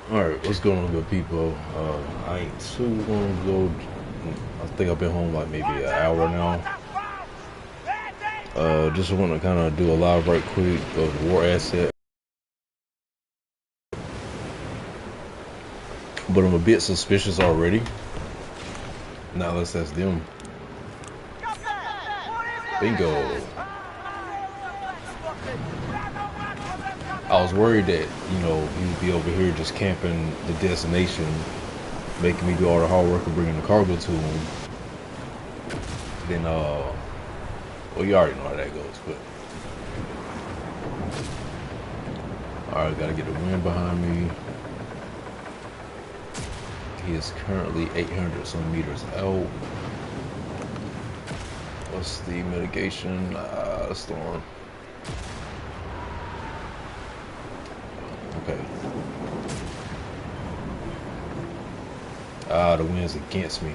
Alright, what's going on, good people? I ain't too long ago. I think I've been home like maybe an hour now. Just want to kind of do a live right quick of the war asset. But I'm a bit suspicious already. Now let's ask them. Bingo. I was worried that, you know, he would be over here just camping the destination, making me do all the hard work of bringing the cargo to him. Then, well, you already know how that goes, but. Alright, gotta get the wind behind me. He is currently 800 some meters out. What's the mitigation? Storm. Okay. The wind's against me.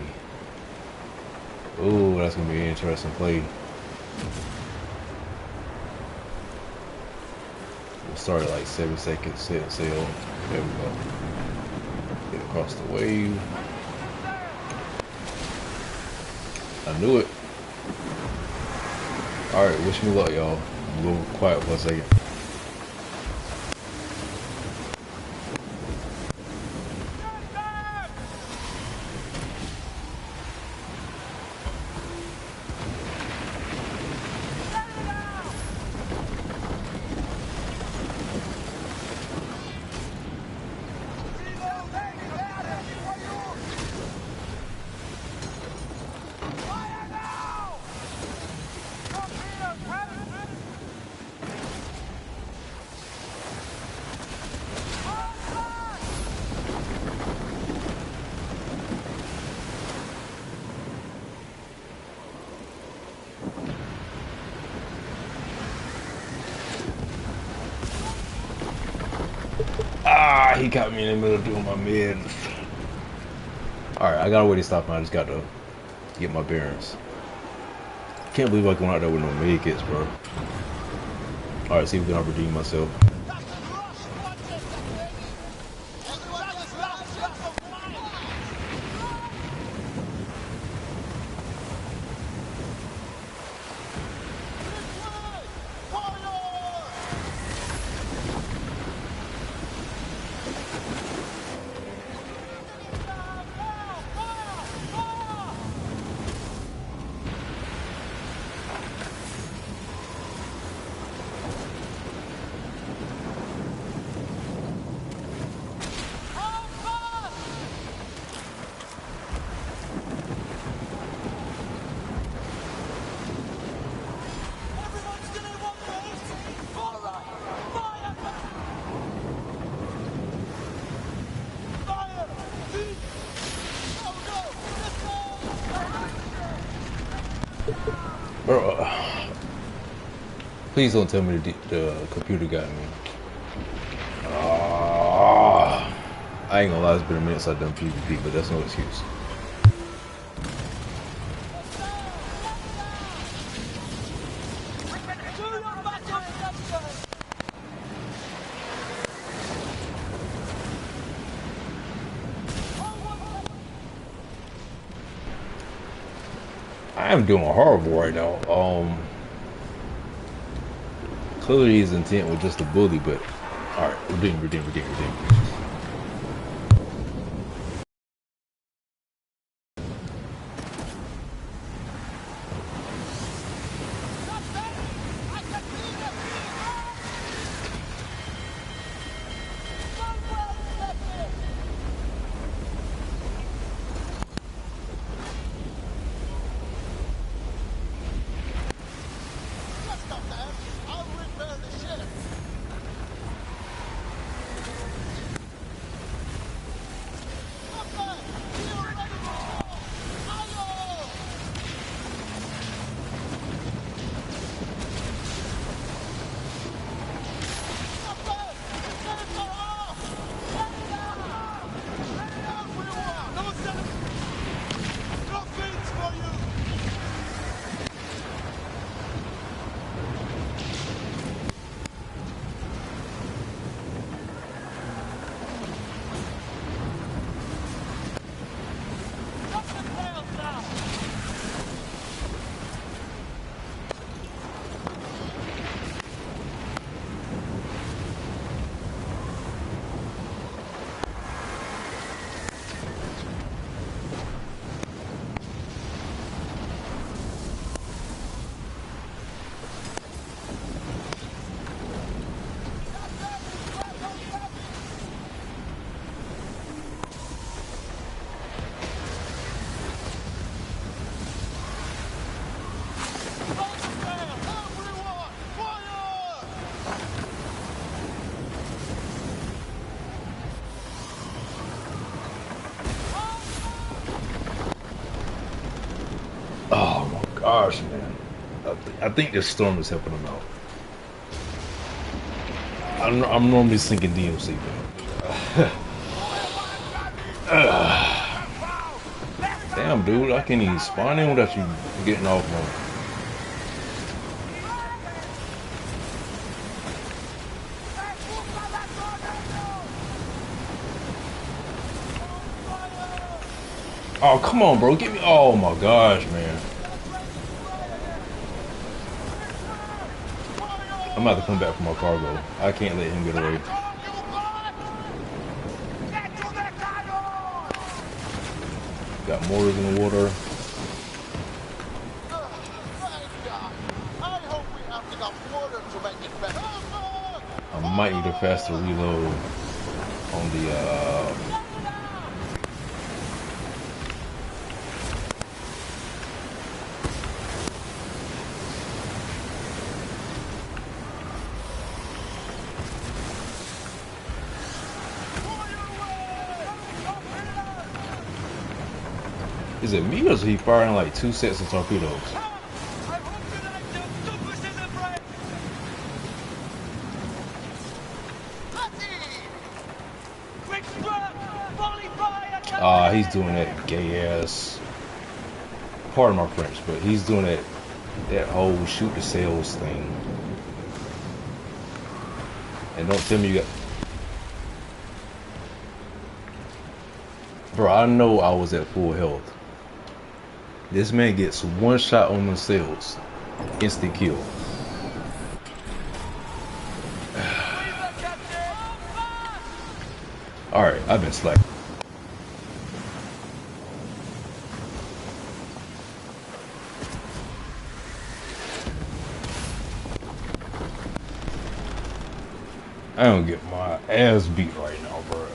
Ooh, that's gonna be an interesting play. We'll start at like 7 seconds, set sail. There we go. Get across the wave. I knew it. Alright, wish me luck, y'all. I'm a little quiet for a second. He got me in the middle of doing my mids. Alright, I gotta wait to stop. I just got to get my bearings. Can't believe I went out there with no med kits, bro. Alright, see if we can redeem myself. Bro, please don't tell me the computer got me. I ain't gonna lie, it's been a minute since I've done PvP, but that's no excuse. I am doing horrible right now. Clearly his intent was just a bully, but alright, redeem. gosh, man. I think this storm is helping them out. I'm normally thinking DMC, man. Damn, dude, I can't even spawn in without you getting off on. Oh, come on, bro. Get me. Oh, my gosh, man. I'm about to come back for my cargo. I can't let him get away. Got mortars in the water. I might need a faster reload on the Is it me or is he firing like 2 sets of torpedoes? He's doing that gay ass. Pardon my French, but he's doing that whole shoot the sails thing. And don't tell me you got. Bro, I know I was at full health. This man gets one shot on the sails, instant kill. Alright, I've been slacking. I don't get my ass beat right now, bro.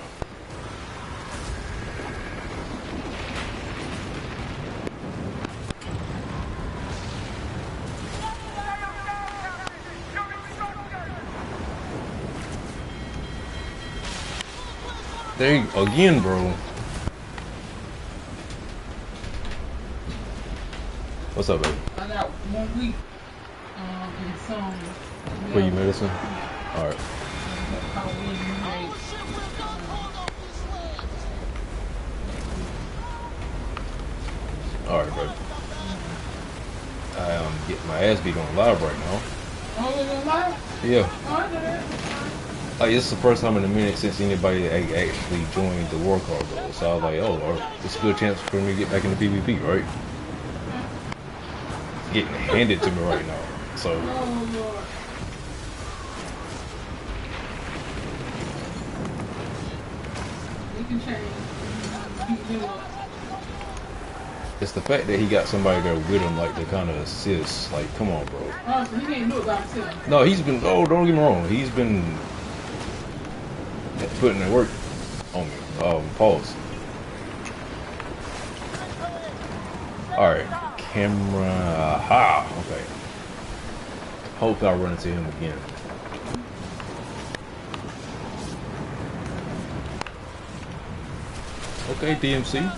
There you go again, bro. What's up, baby? I got 1 week in some. For your medicine? All right. All right, bro. I am getting my ass beat on live right now. Oh, live? Yeah. Oh, Like, this is the first time in a minute since anybody actually joined the war cargo. So I was like, oh, Lord, it's a good chance for me to get back into PvP, right? It's getting handed to me right now. So. oh, Lord. We can change. It's the fact that he got somebody there with him, like, to kind of assist. Like, come on, bro. Oh, so he can't do it by himself. No, he's been, oh, don't get me wrong. He's been putting in work on me. Pause. Alright, camera. Ha! Okay. Hope I run into him again. Okay, DMC.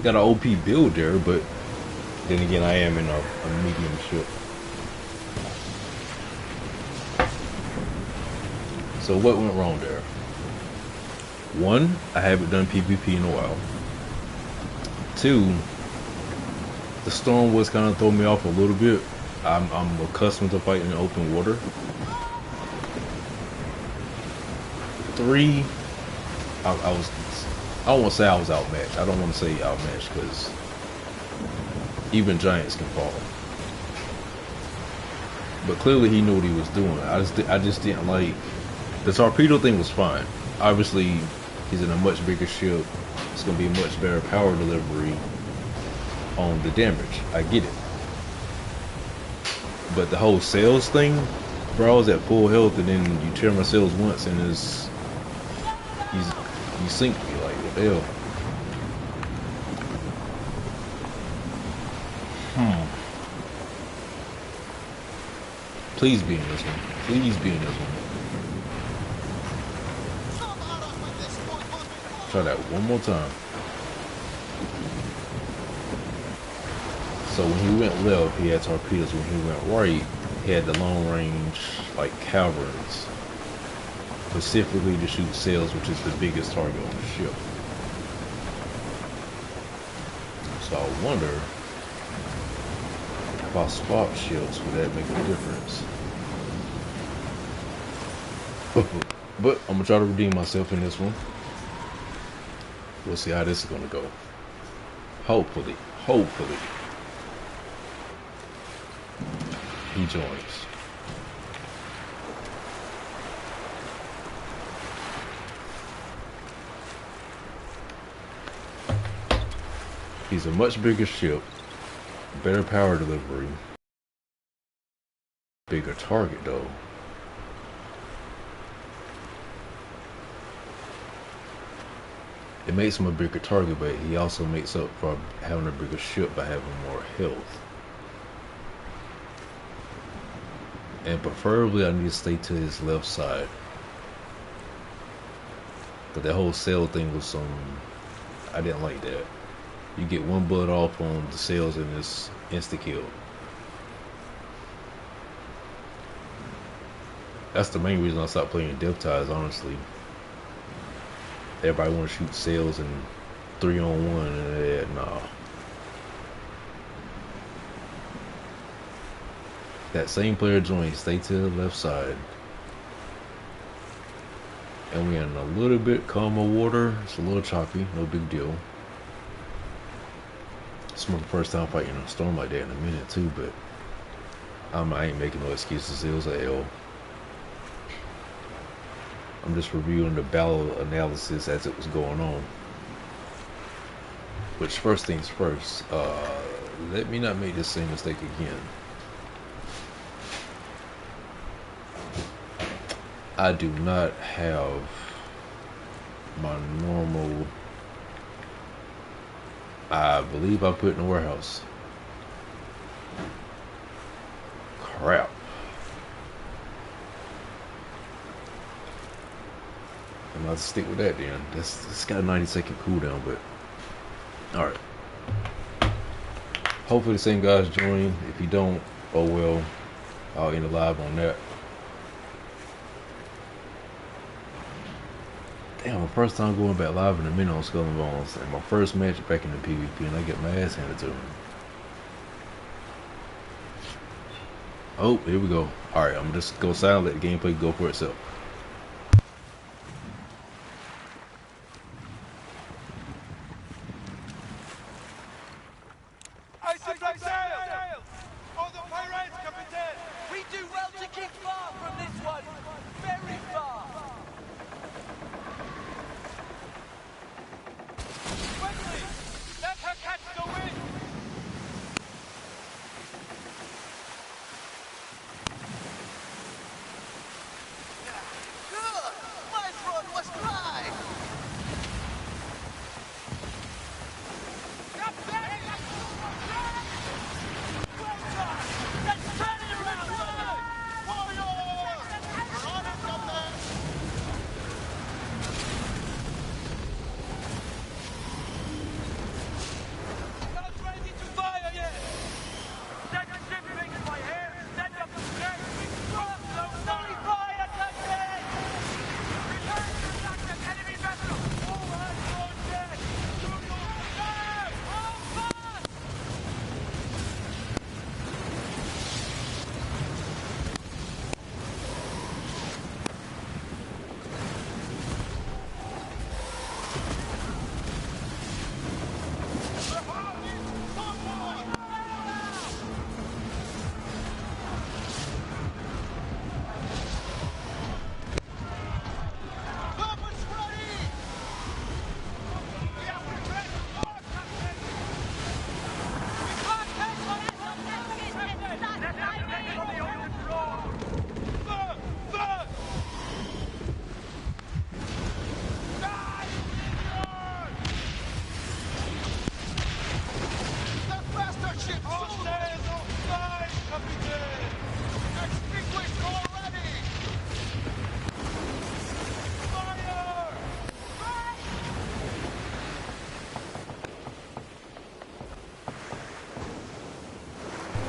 Got an OP build there, but then again, I am in a medium ship. So what went wrong there? One, I haven't done PvP in a while. Two, the storm was kind of throwing me off a little bit. I'm accustomed to fighting in open water. Three, I don't want to say I was outmatched. I don't want to say outmatched because even giants can fall. But clearly he knew what he was doing. I just didn't like. The torpedo thing was fine. Obviously, he's in a much bigger ship. It's going to be much better power delivery on the damage. I get it. But the whole sails thing, bro, I was at full health and then you tear my sails once and you sink me, like, what the hell? Please be in this one. Please be in this one. Try that one more time. So when he went left, he had torpedoes. When he went right, he had the long range like caverns, specifically to shoot sails, which is the biggest target on the ship. So I wonder if I swap ships, would that make a difference? But I'm gonna try to redeem myself in this one. We'll see how this is gonna go. Hopefully he joins. He's a much bigger ship, better power delivery, bigger target though. It makes him a bigger target, but he also makes up for having a bigger ship by having more health. And preferably I need to stay to his left side. Cause that whole sail thing was I didn't like that. You get one bullet off on the sails and it's insta kill. That's the main reason I stopped playing Death Ties, honestly. Everybody want to shoot sails and 3-on-1 and nah. That same player joint, stay to the left side. And we're in a little bit calmer water. It's a little choppy, no big deal. It's my first time fighting a storm like that in a minute too, but I ain't making no excuses. It was a L. I'm just reviewing the battle analysis as it was going on. Which, first things first, let me not make this same mistake again. I do not have my normal. I believe I put in the warehouse. Crap. I'm gonna stick with that then. It's got a 90-second cooldown, but alright. Hopefully the same guys join. If you don't, oh well. I'll end the live on that. Damn, my first time going back live in a minute on Skull and Bones, and my first match back in the PvP, and I get my ass handed to me. Oh, here we go. Alright, I'm just go silent, let the gameplay go for itself. We do well to keep far from this one. Very far. Quickly! Let her catch the wind!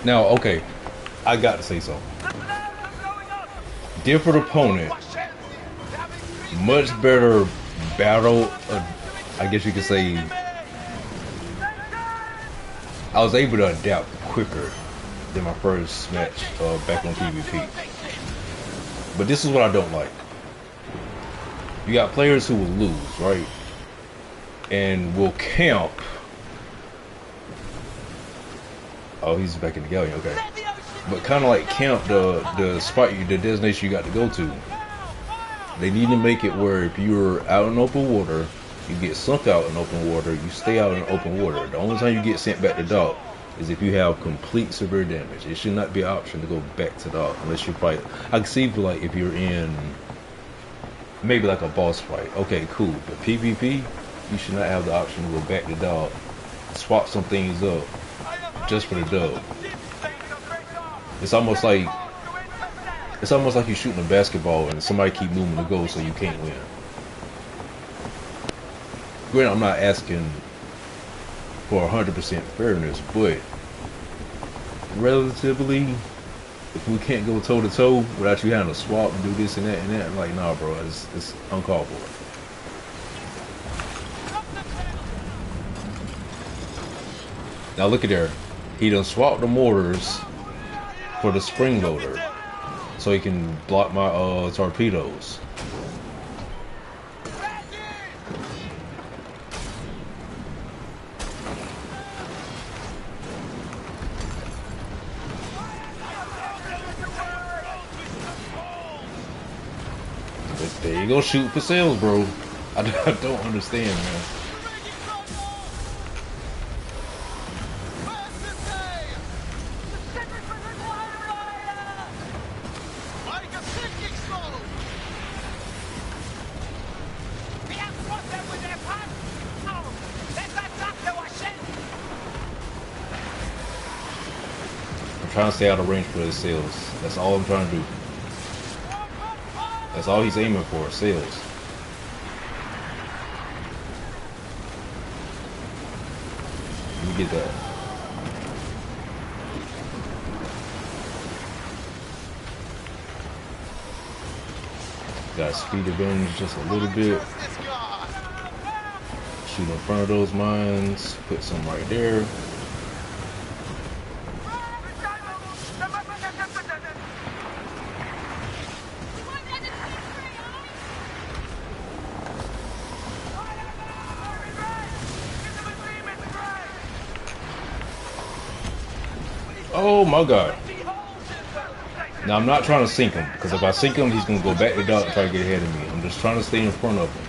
Now, okay, I got to say something. Different opponent, much better battle. I guess you could say I was able to adapt quicker than my first match back on PvP. But this is what I don't like. You got players who will lose, right? And will camp. Oh, he's back in the galleon, okay. But kind of like camp the spot, the destination you got to go to. They need to make it where if you're out in open water, you get sunk out in open water, you stay out in open water. The only time you get sent back to dock is if you have complete severe damage. It should not be an option to go back to dock unless you fight. I can see like if you're in maybe like a boss fight. Okay, cool. But PvP, you should not have the option to go back to dock, swap some things up just for the dub. It's almost like you're shooting a basketball and somebody keep moving the goal so you can't win. Granted, I'm not asking for 100% fairness, but relatively, if we can't go toe to toe without you having to swap and do this and that, I'm like, nah, bro, it's uncalled for. Now look at there, he done swapped the mortars for the spring loader, so he can block my torpedoes. There you go, shoot for sales, bro. I don't understand, man. I'm trying to stay out of range for his sales. That's all I'm trying to do. That's all he's aiming for, sales. Let me get that. Got speed advantage just a little bit. Shoot in front of those mines. Put some right there. Oh my god. Now I'm not trying to sink him, because if I sink him, he's going to go back to dock and try to get ahead of me. I'm just trying to stay in front of him.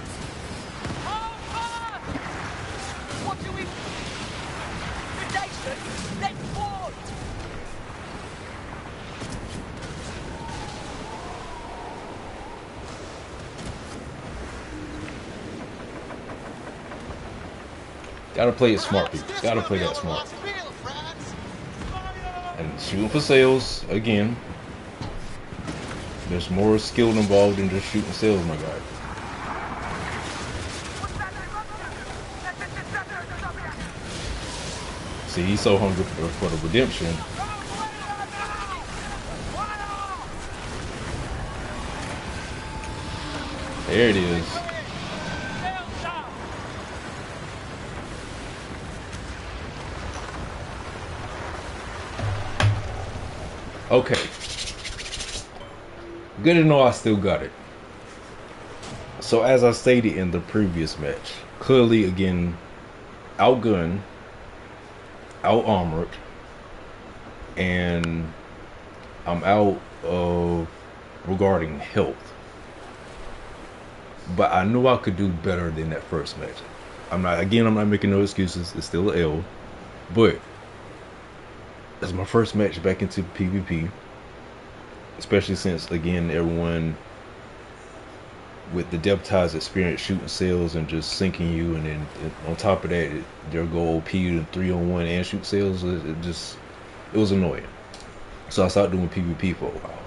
Gotta play it smart, people. Gotta play that smart. And shooting for sales, again. There's more skill involved than just shooting sales, my guy. See, he's so hungry for the redemption. There it is. Okay. Good to know I still got it. So as I stated in the previous match, clearly again, outgunned, out-armored, and I'm out of regarding health. But I knew I could do better than that first match. I'm not making no excuses. It's still an L. But it's my first match back into PvP. Especially since, again, everyone with the Depth Ties experience shooting sales and just sinking you, and then on top of that, they'll go OP to 3-on-1 and shoot sales. It was annoying. So I started doing PvP for a while.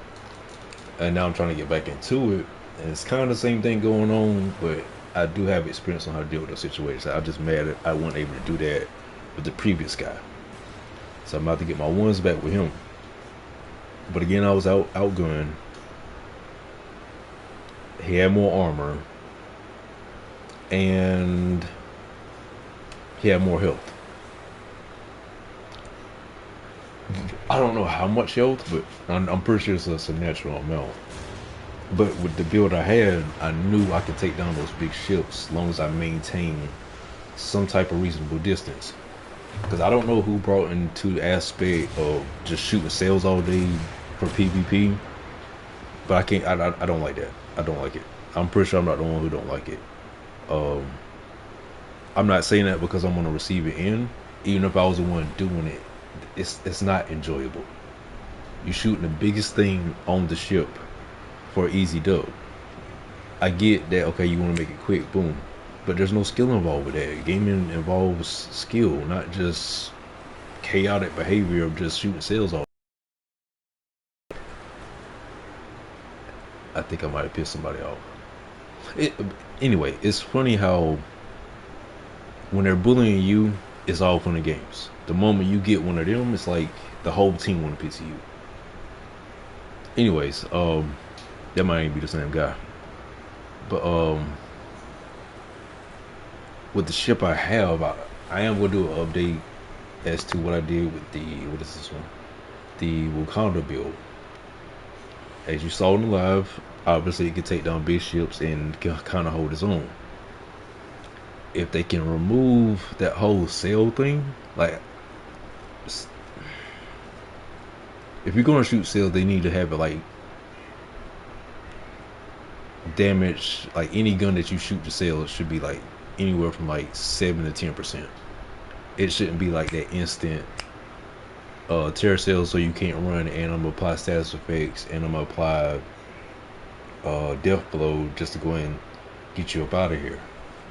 And now I'm trying to get back into it. And it's kind of the same thing going on, but I do have experience on how to deal with those situations. I'm just mad that I wasn't able to do that with the previous guy. So I'm about to get my ones back with him. But again, I was outgunned. He had more armor, and he had more health. I don't know how much health, but I'm pretty sure it's a natural amount. But with the build I had, I knew I could take down those big ships as long as I maintain some type of reasonable distance. Because I don't know who brought into the aspect of just shooting sails all day for PvP, but I can't. I don't like that. I don't like it. I'm pretty sure I'm not the one who don't like it. I'm not saying that because I'm on the receiving end. Even if I was the one doing it, it's not enjoyable. You're shooting the biggest thing on the ship for an easy dub. I get that, okay, you want to make it quick, boom. But there's no skill involved with that. Gaming involves skill, not just chaotic behavior of just shooting sails off. I think I might have pissed somebody off. Anyway, it's funny how when they're bullying you, it's all fun and games. The moment you get one of them, it's like the whole team want to piss you. Anyways, that might even be the same guy. But with the ship I have, I am going to do an update as to what I did with the, what is this one? The Wakanda build. As you saw in the live, obviously it can take down big ships and can kind of hold its own. If they can remove that whole sail thing, like, if you're going to shoot sails, they need to have it like damage, like any gun that you shoot to sail, it should be like anywhere from like 7 to 10%. It shouldn't be like that instant tear sail, so you can't run, and I'm gonna apply status effects, and I'm gonna apply death blow just to go ahead and get you up out of here.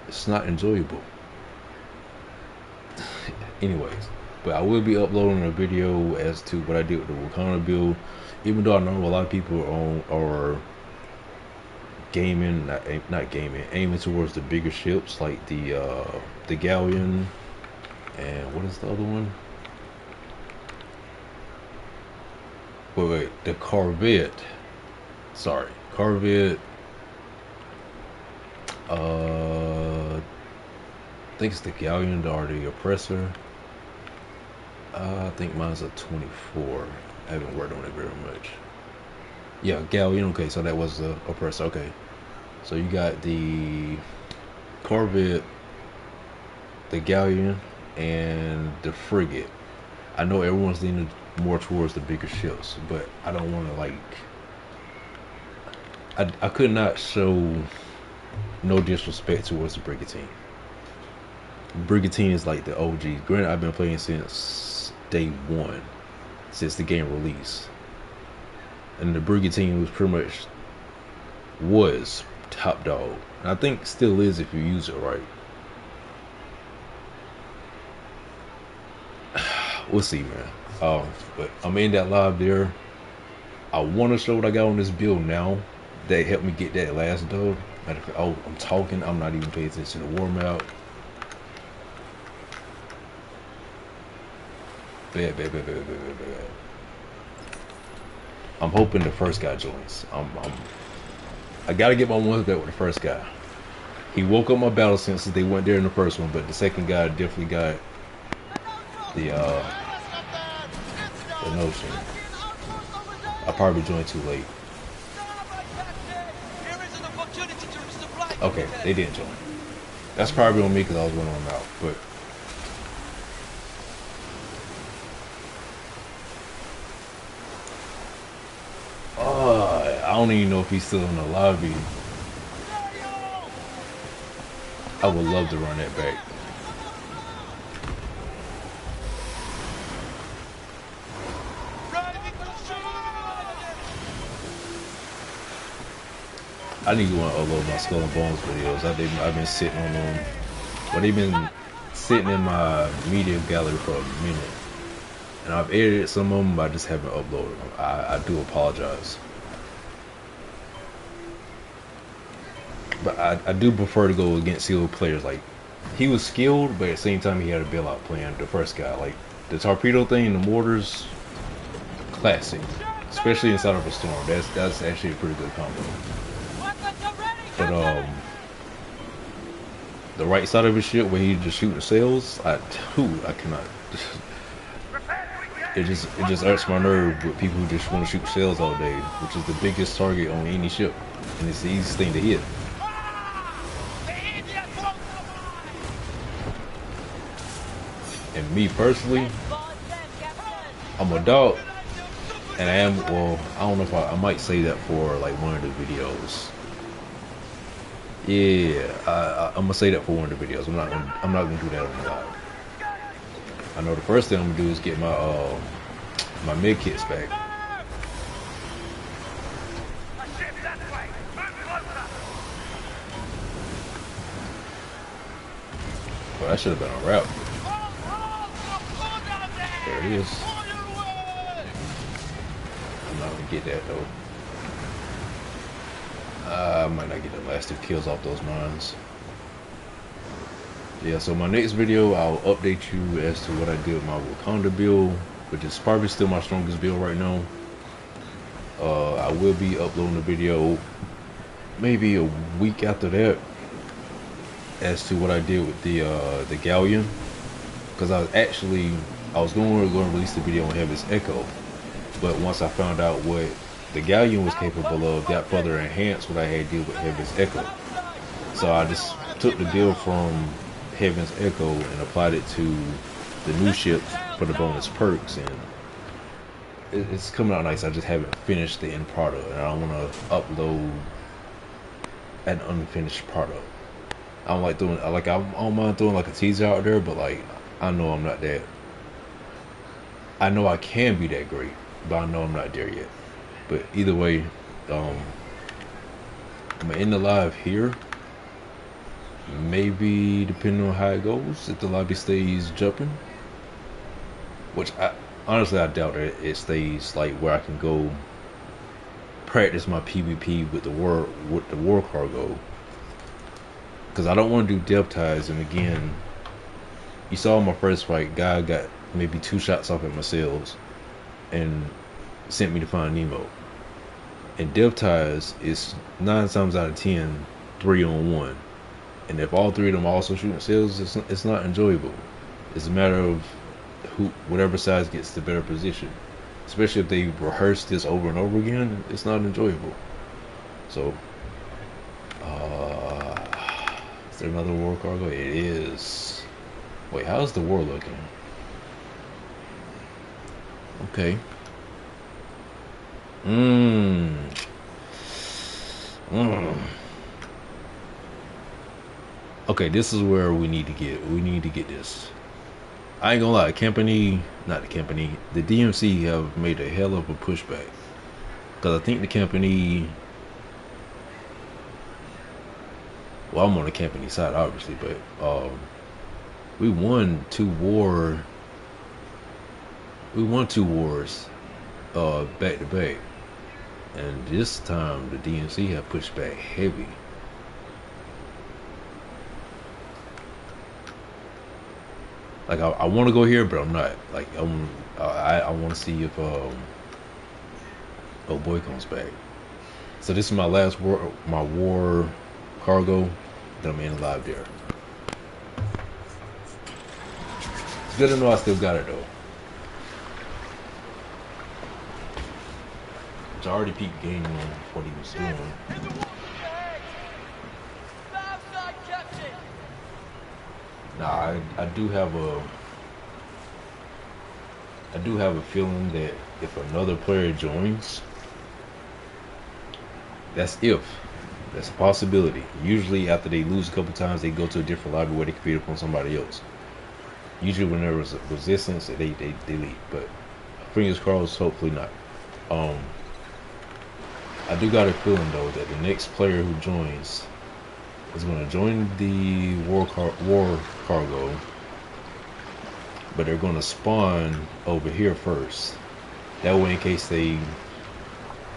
It's not enjoyable. Anyways, but I will be uploading a video as to what I did with the Wakanda build, even though I know a lot of people are gaming, not gaming, aiming towards the bigger ships like the galleon, and what is the other one? Wait, the Corvette. Sorry, Corvette. I think it's the galleon or the oppressor. I think mine's a 24. I haven't worked on it very much. Yeah, galleon. Okay, so that was the oppressor. Okay, so you got the Corvette, the galleon, and the frigate. I know everyone's leaning more towards the bigger ships, but I don't want to like. I could not show no disrespect towards the brigantine. Brigantine is like the OG. Granted, I've been playing since day one, since the game release, and the brigantine was pretty much top dog. And I think still is if you use it right. We'll see, man. But I'm in that live there. I want to show what I got on this build now. That helped me get that last dub. Oh, I'm talking. I'm not even paying attention to the war map. Bad. I'm hoping the first guy joins. I gotta get my ones back with the first guy. He woke up my battle senses. They weren't there in the first one, but the second guy definitely got the notion. I probably joined too late. Okay, they didn't join. That's probably on me because I was running them out. But I don't even know if he's still in the lobby. I would love to run that back. I need to want to upload my Skull and Bones videos. I've been sitting on them. But they've been sitting in my media gallery for a minute. And I've edited some of them, but I just haven't uploaded them. I do apologize. But I do prefer to go against skilled players. Like, he was skilled, but at the same time he had a bailout plan. The first guy, like The torpedo thing, the mortars, classic. Especially inside of a storm. That's actually a pretty good combo. But the right side of his ship where he just shooting sails, I cannot. It just irks my nerve with people who just want to shoot sails all day, which is the biggest target on any ship, and it's the easiest thing to hit. And me personally, I'm a dog, and I am, well, I don't know if I might say that for like one of the videos. Yeah, I'm gonna say that for one of the videos. I'm not gonna do that on the live. I know the first thing I'm gonna do is get my my mid kits back. Well, that should have been a wrap. There it is. I'm not gonna get that though. I might not get the last 2 kills off those mines. Yeah, so my next video, I'll update you as to what I did with my Wakanda build, which is probably still my strongest build right now. I will be uploading a video maybe a week after that as to what I did with the galleon, because I was going to release the video on Heaven's Echo, but once I found out what the galleon was capable of, that further enhanced what I had did with Heaven's Echo. So I just took the build from Heaven's Echo and applied it to the new ship for the bonus perks, and it's coming out nice. I just haven't finished the end product, and I don't want to upload an unfinished product. I don't like doing, like, I don't mind throwing like a teaser out there, but like, I know I'm not that. I know I can be that great, but I know I'm not there yet. But either way, I'm gonna end the live here. Maybe depending on how it goes, if the lobby stays jumping, which honestly I doubt it stays like where I can go practice my PvP with the war cargo, because I don't want to do depth ties. And again, you saw in my first fight, guy got maybe 2 shots off at my sails and sent me to find Nemo. And depth ties is 9 times out of 10 3-on-1. And if all 3 of them also shooting sails, it's not enjoyable. It's a matter of whatever side gets the better position. Especially if they rehearse this over and over again, it's not enjoyable. So, is there another war cargo? It is. Wait, how's the war looking? Okay. Okay, this is where we need to get this. I ain't gonna lie, the DMC have made a hell of a pushback, because I think the company, well, I'm on the company side obviously, but we won 2 wars back to back, and this time the DMC have pushed back heavy. Like, I want to go here, but I'm not. Like, I want to see if oh boy comes back. So this is my last war cargo. Then I'm in live there. It's good to know I still got it though. Which I already peeked game on what he was doing. Nah, I do have a feeling that if another player joins, that's a possibility. Usually after they lose a couple times, they go to a different lobby where they compete upon somebody else. Usually when there was a resistance, they leave. But fingers crossed, hopefully not. I do got a feeling though that the next player who joins is going to join the war cargo, but they're going to spawn over here first. That way, in case they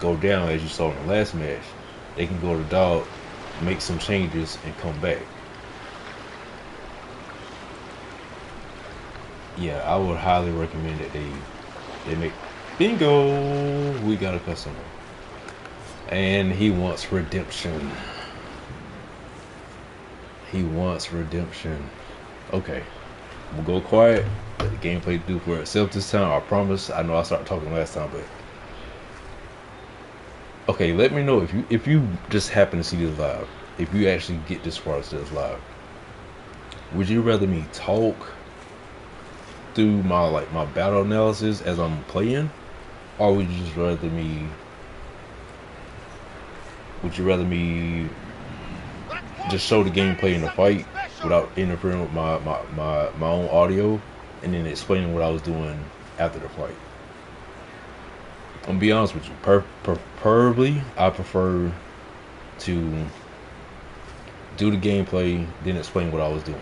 go down, as you saw in the last match, they can go to dog, make some changes, and come back. yeah, I would highly recommend that they make bingo. We got a customer, and he wants redemption. He wants redemption. Okay, I'm gonna go quiet. Let the gameplay do for itself this time. I promise. I know I started talking last time, but okay. Let me know if you just happen to see this live. If you actually get this far to this live, would you rather me talk through my battle analysis as I'm playing, or would you just rather me? Would you rather me just show the gameplay in the fight without interfering with my own audio, and then explaining what I was doing after the fight? I'm gonna be honest with you. Preferably, I prefer to do the gameplay, then explain what I was doing.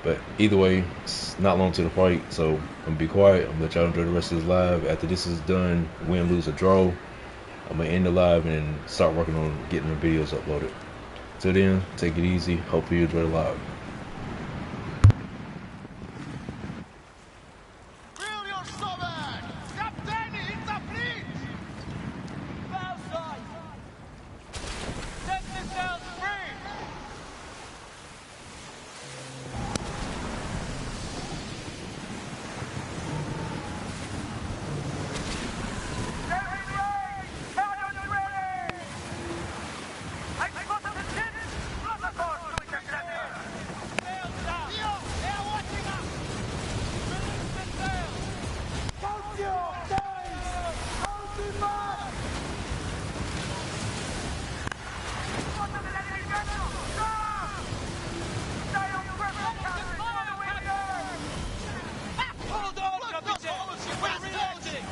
But either way, it's not long to the fight, so I'm gonna be quiet. I'm gonna let y'all enjoy the rest of this live. After this is done, win, lose, or draw, I'm gonna end the live and start working on getting the videos uploaded. Till then, take it easy. Hopefully you enjoy the live. Fill your stomach! Captain, it's a fleet! Bow side! Set the sails free! Every way! Cannons ready! I spotted the ship! Protocol to interceptor! Sails down! They are watching us! Release the sails! Count your days! Count them back! Spotted an enemy vessel! Stop! Stay on pressure, Captain! On the window! Hold on, Captain! We're reloading!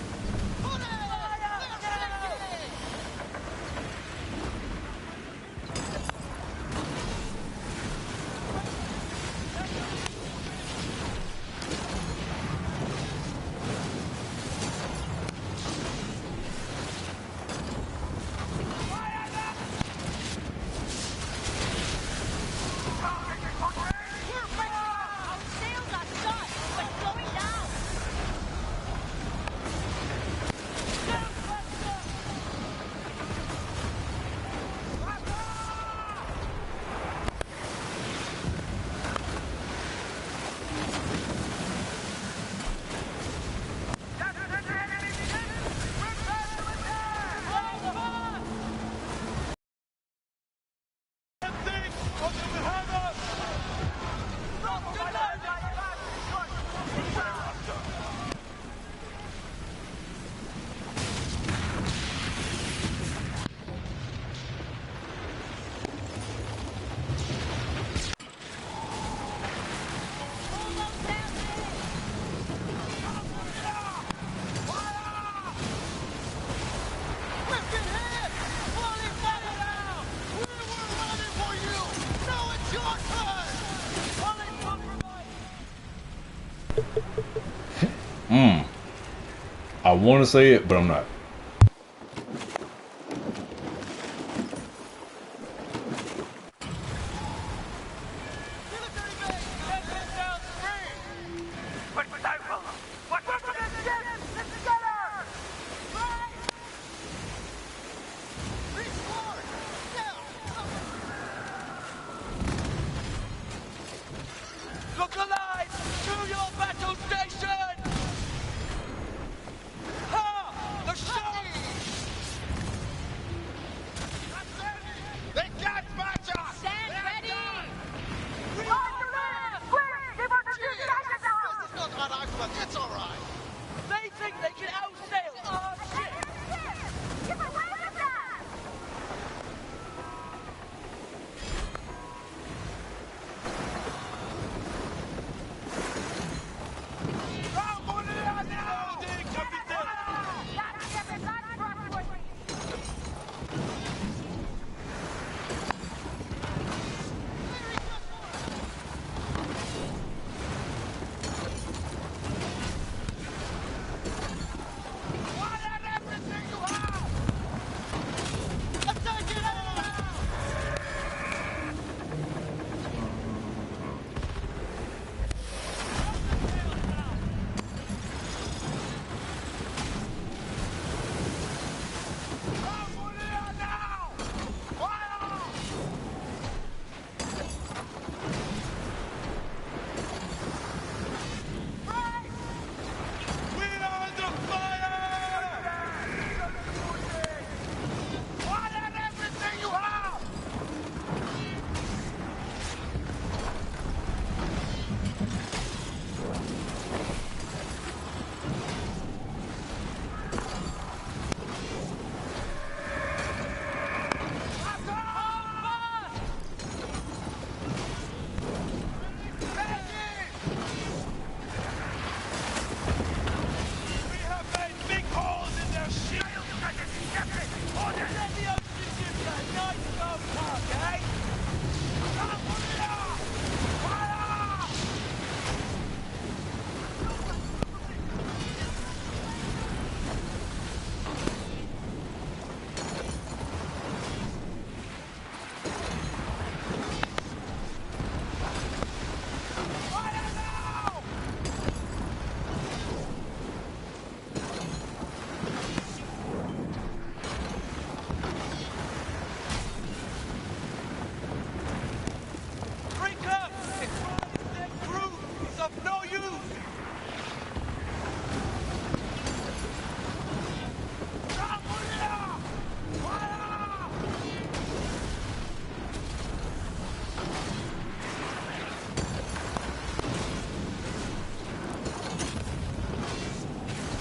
I want to say it, but I'm not. Look alive! To your battle station! Ha! The Okay?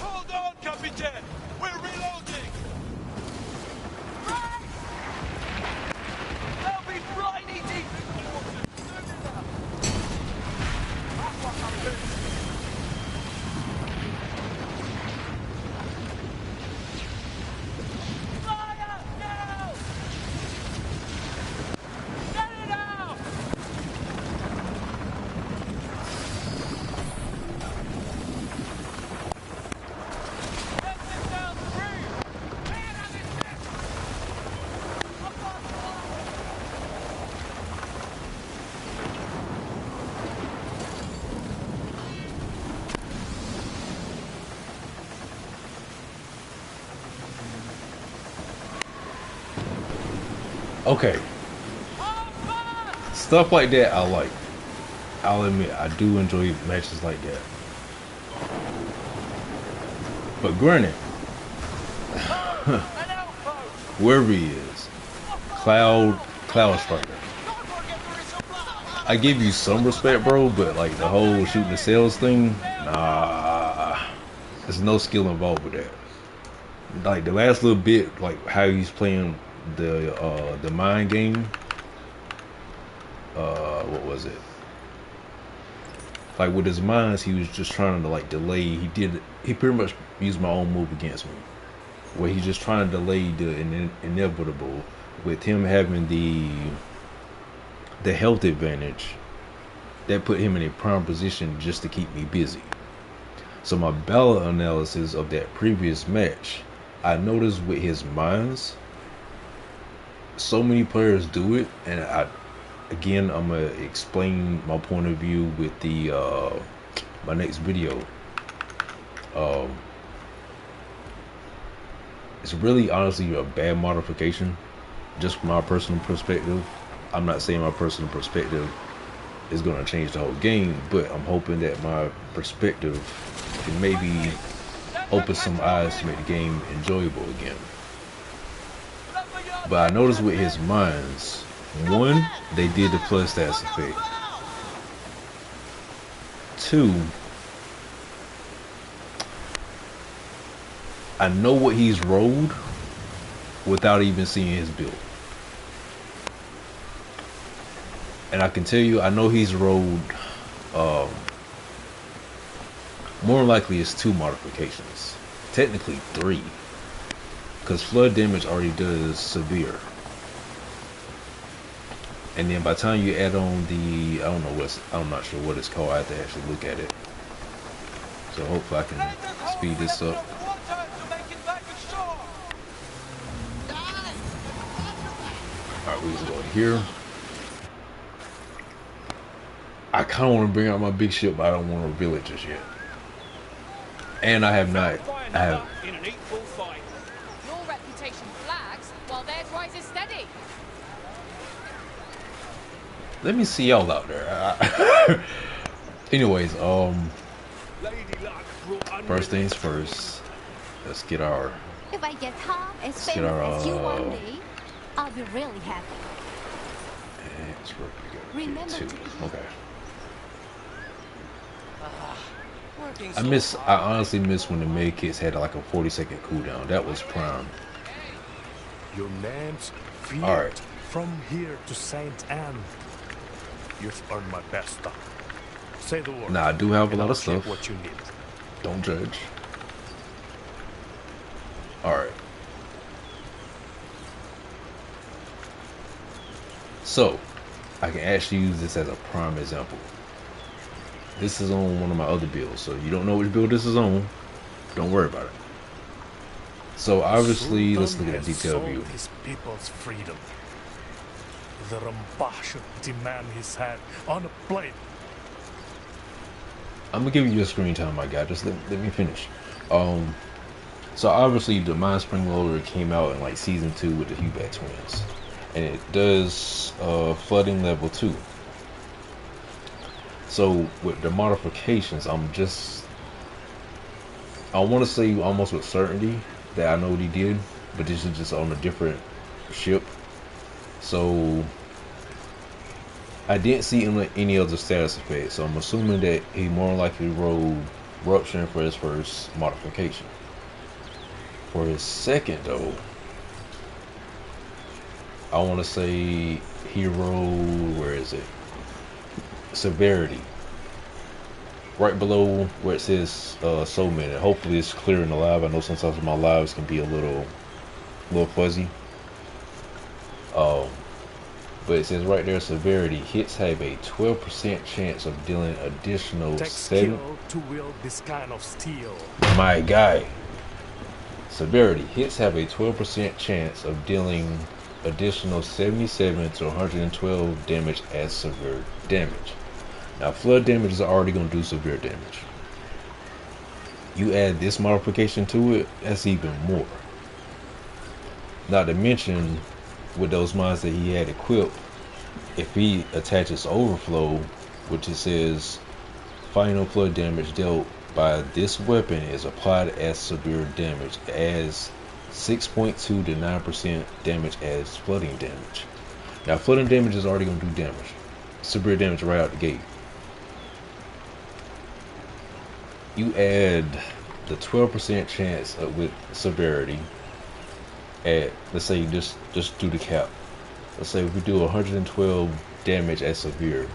Hold on, Captain! We're reloading! Right! They'll be flying easy! That's what I'm doing. Fire now! Get it out! Let them down free! Man on his neck! Up on the wall! Okay, stuff like that I like. I'll admit I do enjoy matches like that. But granted, wherever he is, Cloud Striker. I give you some respect, bro, but like the whole shooting the cells thing, nah, there's no skill involved with that. Like the last little bit, like how he's playing the mind game. What was it? Like with his minds, he was just trying to like delay. He pretty much used my own move against me, where he's just trying to delay the inevitable. With him having the health advantage, that put him in a prime position just to keep me busy. So my battle analysis of that previous match, I noticed with his minds, so many players do it, and I'm gonna explain my point of view with the my next video. It's really honestly a bad modification, just from my personal perspective. I'm not saying my personal perspective is gonna change the whole game, but I'm hoping that my perspective can maybe open some eyes to make the game enjoyable again. But I noticed with his minds, one, they did the plus stats effect. Two, I know what he's rolled without even seeing his build. And I can tell you, I know he's rolled, more likely it's 2 modifications. Technically 3. Because flood damage already does severe. And then by the time you add on the, I'm not sure what it's called. I have to actually look at it. So hopefully I can speed this up. Alright, we can go here. I kind of want to bring out my big ship, but I don't want to reveal it just yet. And I have not. In an equal fight. Your reputation flags while theirs rises steady. Let me see y'all out there. Anyways, first things first. Let's get our. If I get half as famous as you one day, I'll be really happy. Remember to okay. I honestly miss when the med kits had like a 40-second cooldown. That was prime. Your name's feared. All right. From here to Saint Anne. You've earned my best stuff. Say the word. Now I do have a lot of stuff. What you need. Don't judge. All right. So I can actually use this as a prime example. This is on one of my other builds, so you don't know which build this is on, don't worry about it. So obviously, let's look at the detail view. His people's freedom. The Rambah should demand his head on a plate. I'm gonna give you your screen time, my guy. Just let me finish. So obviously, the Mind Spring Loader came out in like season 2 with the Hubat twins, and it does flooding level 2. So with the modifications, I want to say almost with certainty that I know what he did, but this is just on a different ship. So I didn't see any other status effects, so I'm assuming that he more likely rolled Rupture for his first modification. For his second though, I want to say he rolled, where is it? Severity. Right below where it says Soul Minute. Hopefully it's clear in the live. I know sometimes my lives can be a little fuzzy. But it says right there, severity. Hits have a 12% chance of dealing additional 7. To wield this kind of steel. My guy. Severity. Hits have a 12% chance of dealing additional 77 to 112 damage as severe damage. Now, flood damage is already going to do severe damage. You add this modification to it, that's even more. Not to mention, with those mines that he had equipped, if he attaches overflow, which it says final flood damage dealt by this weapon is applied as severe damage, as 6.2 to 9% damage as flooding damage. Now, flooding damage is already going to do damage, severe damage right out the gate. You add the 12% chance with severity at, let's say, just do the cap. Let's say we do 112 damage at severe,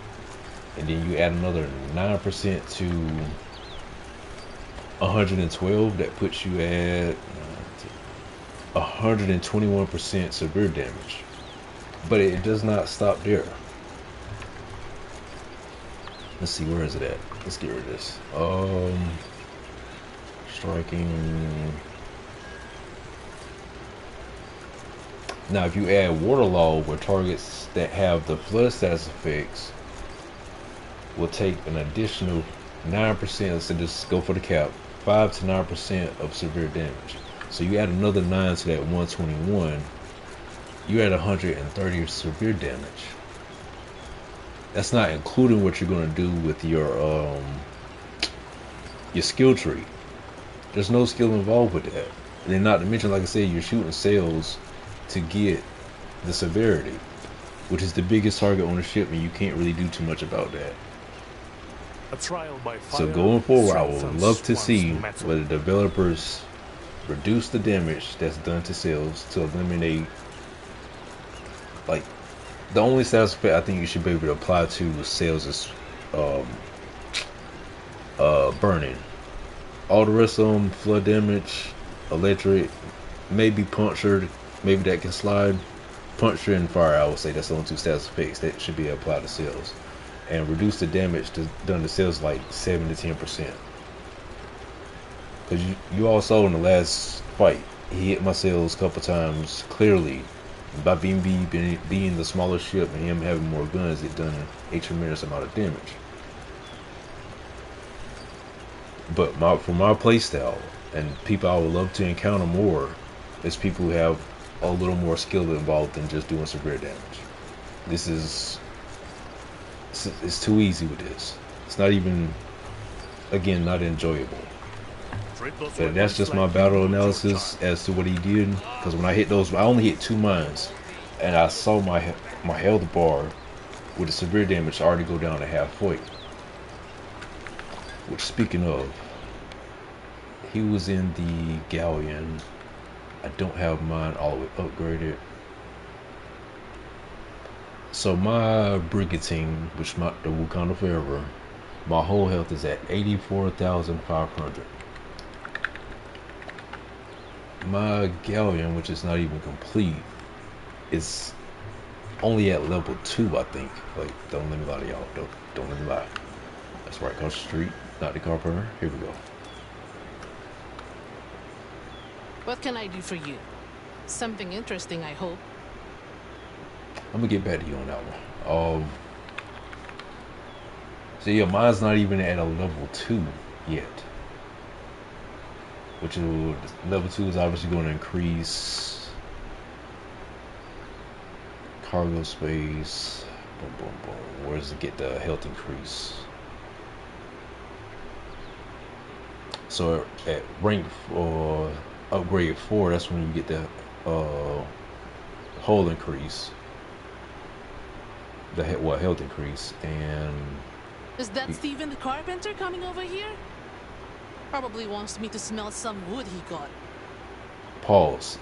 and then you add another 9% to 112. That puts you at 121% severe damage. But it does not stop there. Let's see, where is it at? Let's get rid of this. Striking. Now, if you add Waterlog, where targets that have the flood status effects will take an additional 9%, let's say just go for the cap, 5 to 9% of severe damage. So you add another 9 to that 121, you add 130 severe damage. That's not including what you're going to do with your skill tree. There's no skill involved with that. And then not to mention, like I said, you're shooting sails to get the severity, which is the biggest target on the ship, and you can't really do too much about that. A trial by fire. So going forward, I would love to see whether developers reduce the damage that's done to sails to eliminate, like, the only status effect I think you should be able to apply to sails is burning. All the rest of them, flood damage, electric, maybe punctured, maybe that can slide. Puncture and fire, I would say that's the only 2 status effects that should be applied to sails. And reduce the damage done to sails like 7 to 10%. Because you all saw in the last fight, he hit my sails a couple times clearly. By being the smaller ship and him having more guns, it done a tremendous amount of damage. But for my playstyle, and people I would love to encounter more, is people who have a little more skill involved than just doing severe damage. It's too easy with this. It's not even, again, not enjoyable. But that's just my battle analysis as to what he did. Because when I hit those, I only hit 2 mines, and I saw my health bar with the severe damage already go down to halfway. Which, speaking of, he was in the galleon. I don't have mine all the way upgraded. So my brigantine, which the Wakanda Forever, my whole health is at 84,500. My galleon, which is not even complete, is only at level 2, I think. Like, don't let me lie to y'all. Don't let me lie. That's right, across the street. Not the carpenter. Here we go. What can I do for you? Something interesting, I hope. I'm gonna get back to you on that one. So yeah, mine's not even at a level 2 yet. Which is, level 2 is obviously going to increase cargo space. Boom, boom, boom. Where does it get the health increase? So at rank or upgrade 4, that's when you get the hull increase. The health increase. And is that Steven the carpenter coming over here? Probably wants me to smell some wood he got. Pause.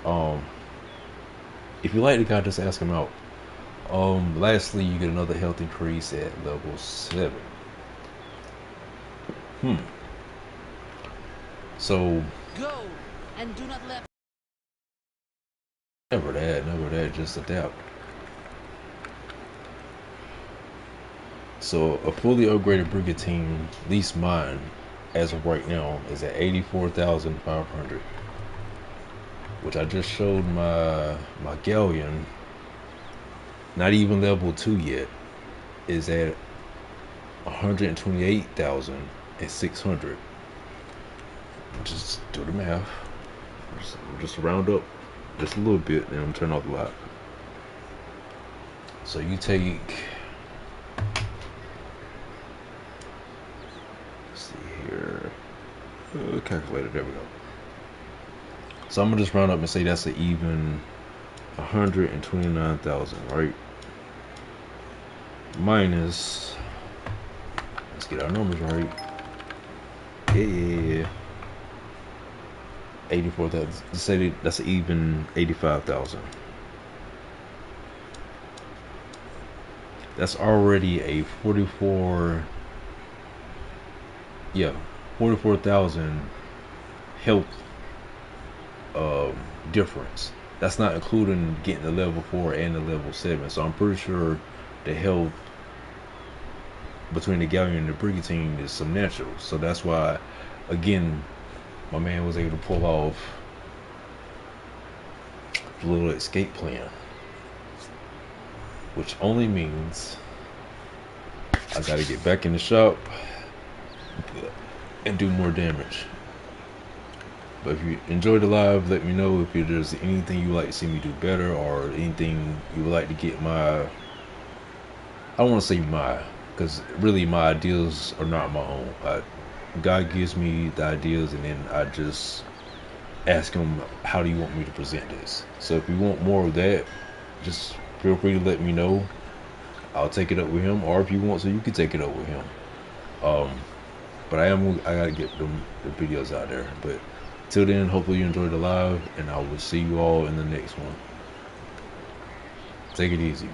If you like the guy, just ask him out. Lastly, you get another health increase at level 7. So go and do not let. Never that, just adapt. So a fully upgraded brigantine, at least mine, as of right now, is at 84,500. Which I just showed my galleon, not even level 2 yet, is at 128,600. Just do the math. Just round up just a little bit, and I'm turn off the light. So you take, let's see here, calculator. There we go. So I'm gonna just round up and say that's an even 129,000, right? Minus, let's get our numbers right. Yeah. 84,000. Say that's an even 85,000. That's already a 44,000 health difference. That's not including getting the level 4 and the level 7. So I'm pretty sure the health between the galleon and the brigantine is substantial. So that's why, again, my man was able to pull off the little escape plan, which only means I gotta get back in the shop and do more damage. But if you enjoyed the live, let me know if there's anything you would like to see me do better, or anything you would like to get my, I don't want to say my, because really my ideas are not my own. God gives me the ideas, and then I just ask him, how do you want me to present this? So if you want more of that, just feel free to let me know. I'll take it up with him, or if you want to, you can take it up with him. But I gotta get the videos out there. But till then, hopefully you enjoyed the live, and I will see you all in the next one. Take it easy.